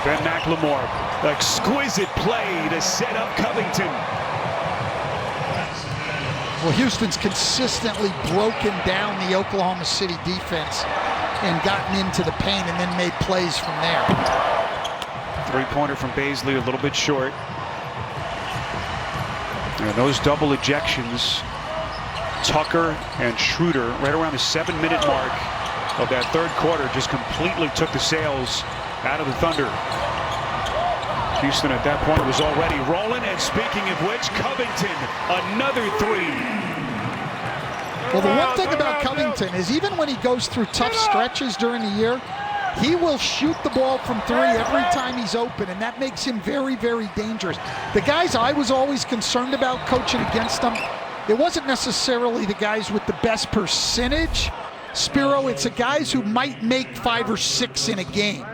Ben McLemore, exquisite play to set up Covington. Well, Houston's consistently broken down the Oklahoma City defense and gotten into the paint and then made plays from there. Three-pointer from Baisley, a little bit short. And those double ejections, Tucker and Schroeder, right around the 7-minute mark of that third quarter, just completely took the sails out of the Thunder. Houston at that point was already rolling, and speaking of which, Covington, another three. Well, the one thing about Covington is even when he goes through tough stretches during the year, he will shoot the ball from three every time he's open, and that makes him very, very dangerous. The guys I was always concerned about coaching against them, it wasn't necessarily the guys with the best percentage, Spiro, it's the guys who might make 5 or 6 in a game.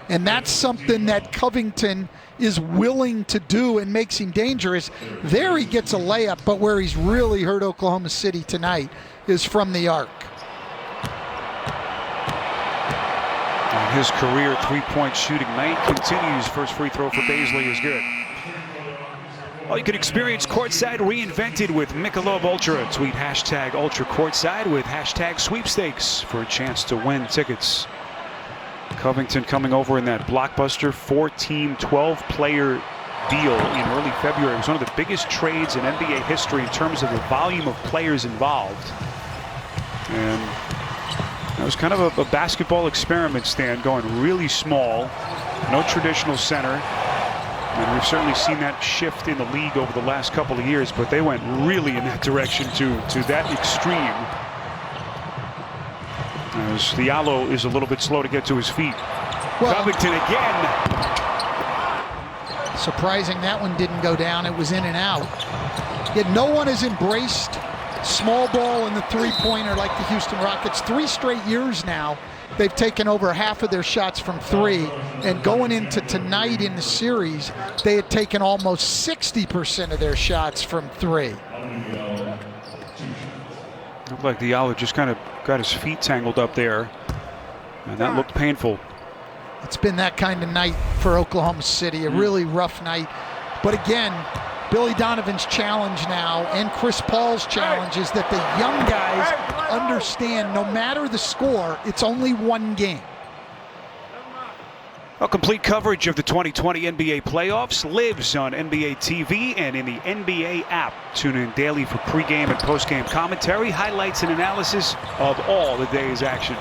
And that's something that Covington is willing to do and makes him dangerous. There he gets a layup, but where he's really hurt Oklahoma City tonight is from the arc. And his career three-point shooting night continues. First free throw for Baisley is good. Well, you can experience Courtside reinvented with Michelob Ultra. Tweet hashtag Ultra Courtside with hashtag sweepstakes for a chance to win tickets. Covington coming over in that blockbuster 4-team, 12-player deal in early February. It was one of the biggest trades in NBA history in terms of the volume of players involved. And that was kind of a basketball experiment, Stan, going really small. No traditional center. And we've certainly seen that shift in the league over the last couple of years, but they went really in that direction to that extreme. As Diallo is a little bit slow to get to his feet. Well, Covington again. Surprising that one didn't go down. It was in and out. Yet no one has embraced small ball in the three-pointer like the Houston Rockets. 3 straight years now, they've taken over half of their shots from 3. And going into tonight in the series, they had taken almost 60% of their shots from 3. Looked like Diallo just kind of got his feet tangled up there, and that looked painful. It's been that kind of night for Oklahoma City, a really rough night. But again, Billy Donovan's challenge now and Chris Paul's challenge is that the young guys understand no matter the score, it's only one game. Well, complete coverage of the 2020 NBA playoffs lives on NBA TV and in the NBA app. Tune in daily for pregame and postgame commentary, highlights, and analysis of all the day's action.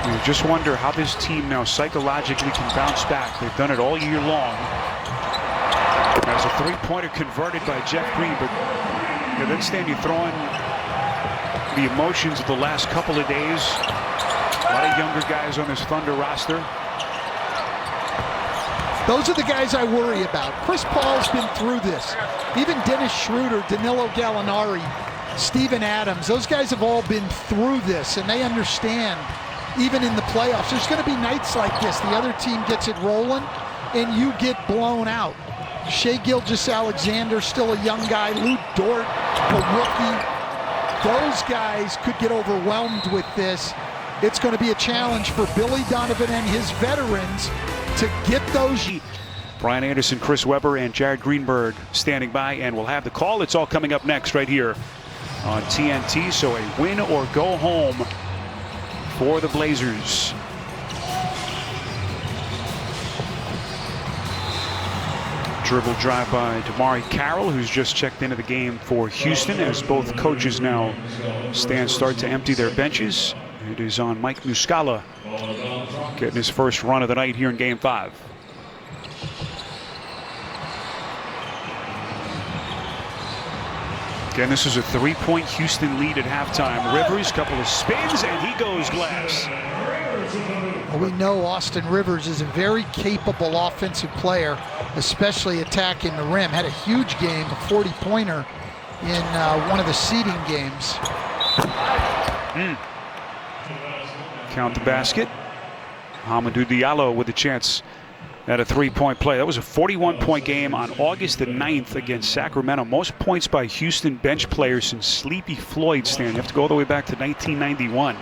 You just wonder how this team now psychologically can bounce back. They've done it all year long. There's a three-pointer converted by Jeff Green, but then Stan, you throw in the emotions of the last couple of days. A lot of younger guys on this Thunder roster. Those are the guys I worry about. Chris Paul's been through this. Even Dennis Schroeder, Danilo Gallinari, Steven Adams, those guys have all been through this, and they understand, even in the playoffs, there's going to be nights like this. The other team gets it rolling, and you get blown out. Shai Gilgeous-Alexander, still a young guy. Lou Dort, a rookie. Those guys could get overwhelmed with this. It's going to be a challenge for Billy Donovan and his veterans to get those. Brian Anderson, Chris Webber, and Jared Greenberg standing by, and we'll have the call. It's all coming up next right here on TNT. So a win or go home for the Blazers. Dribble drive by Damari Carroll, who's just checked into the game for Houston, as both coaches now start to empty their benches. It is on Mike Muscala getting his first run of the night here in Game 5. Again, this is a 3-point Houston lead at halftime. Rivers, couple of spins, and he goes glass. Well, we know Austin Rivers is a very capable offensive player, especially attacking the rim. Had a huge game, a 40-pointer in one of the seeding games. Count the basket. Hamidou Diallo with a chance at a 3-point play. That was a 41-point game on August the 9th against Sacramento. Most points by Houston bench players since Sleepy Floyd, Stan. You have to go all the way back to 1991.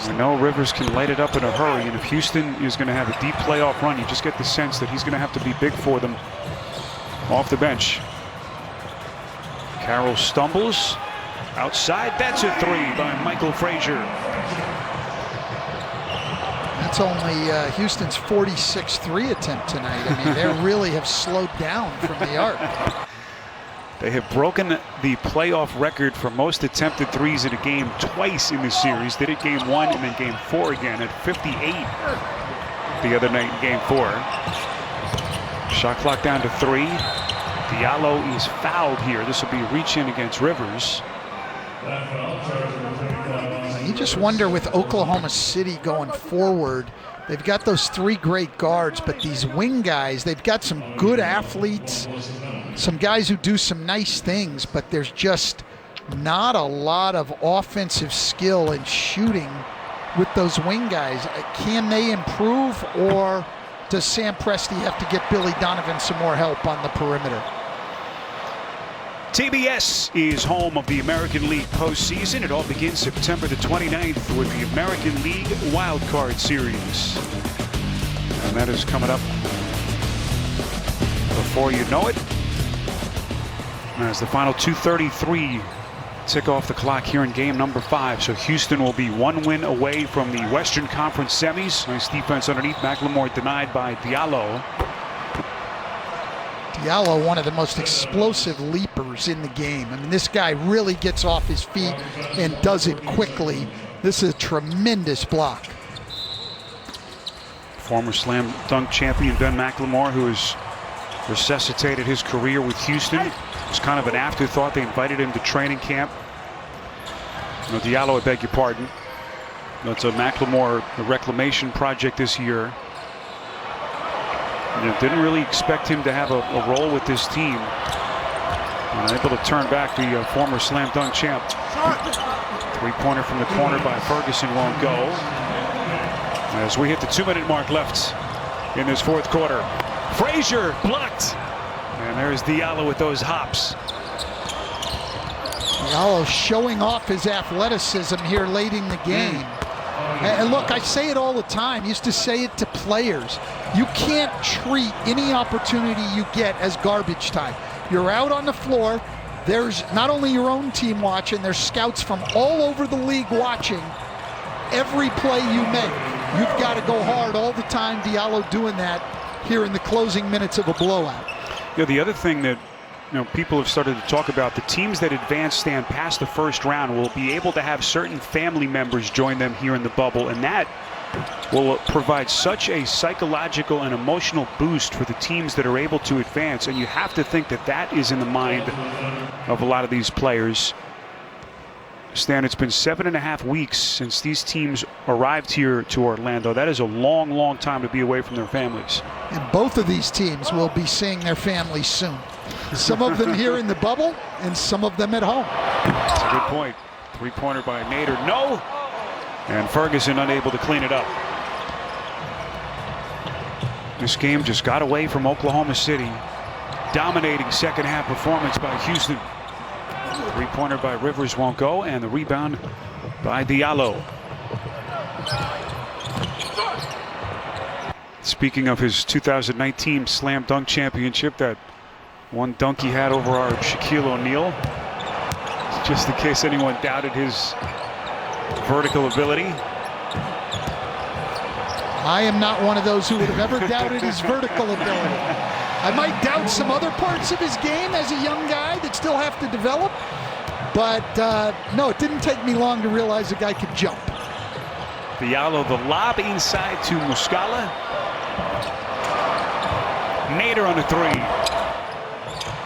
We know Rivers can light it up in a hurry, and if Houston is going to have a deep playoff run, you just get the sense that he's going to have to be big for them off the bench. Carroll stumbles outside. That's a three by Michael Frazier. That's only Houston's 46th three attempt tonight. I mean, they really have slowed down from the arc. They have broken the playoff record for most attempted threes in a game twice in this series. Did it game 1 and then game 4 again at 58 the other night in game 4. Shot clock down to 3. Diallo is fouled here. This will be a reach-in against Rivers. You just wonder with Oklahoma City going forward, they've got those 3 great guards, but these wing guys, they've got some good athletes, some guys who do some nice things, but there's just not a lot of offensive skill and shooting with those wing guys. Can they improve, or does Sam Presti have to get Billy Donovan some more help on the perimeter? TBS is home of the American League postseason. It all begins September the 29th with the American League Wild Card Series. And that is coming up before you know it, as the final 2:33 tick off the clock here in game number 5. So Houston will be 1 win away from the Western Conference semis. Nice defense underneath. McLemore denied by Diallo. Diallo, one of the most explosive leapers in the game. I mean, this guy really gets off his feet and does it quickly. This is a tremendous block. Former slam dunk champion Ben McLemore, who has resuscitated his career with Houston. It was kind of an afterthought. They invited him to training camp. No, Diallo, I beg your pardon. That's a McLemore reclamation project this year. You know, didn't really expect him to have a role with this team. Able to turn back the former slam dunk champ. 3-pointer from the corner by Ferguson won't go. As we hit the 2-minute mark left in this 4th quarter. Frazier blocked. And there's Diallo with those hops. Diallo showing off his athleticism here late in the game. And look, I say it all the time. Used to say it to players. You can't treat any opportunity you get as garbage time. You're out on the floor. There's not only your own team watching, there's scouts from all over the league watching every play you make. You've got to go hard all the time. Diallo doing that here in the closing minutes of a blowout. You know, the other thing that people have started to talk about, the teams that advance stand past the first round will be able to have certain family members join them here in the bubble, and that will provide such a psychological and emotional boost for the teams that are able to advance. And you have to think that that is in the mind of a lot of these players. Stan, it's been 7.5 weeks since these teams arrived here to Orlando. That is a long, long time to be away from their families. And both of these teams will be seeing their families soon. Some of them here in the bubble and some of them at home. That's a good point. 3-pointer by Nader. No! And Ferguson unable to clean it up. This game just got away from Oklahoma City. Dominating second half performance by Houston. 3-pointer by Rivers won't go, and the rebound by Diallo. Speaking of his 2019 Slam Dunk Championship, that one dunk he had over our Shaquille O'Neal, just in case anyone doubted his vertical ability. I am not one of those who would have ever doubted his vertical ability. I might doubt some other parts of his game as a young guy that still have to develop, but no, it didn't take me long to realize the guy could jump. Diallo, the lob inside to Muscala. Nader on the 3.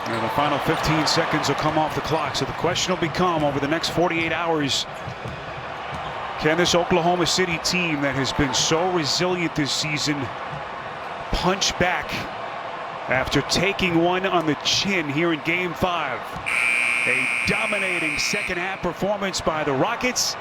And the final 15 seconds will come off the clock, so the question will become over the next 48 hours, can this Oklahoma City team that has been so resilient this season punch back after taking one on the chin here in Game 5? A dominating second half performance by the Rockets.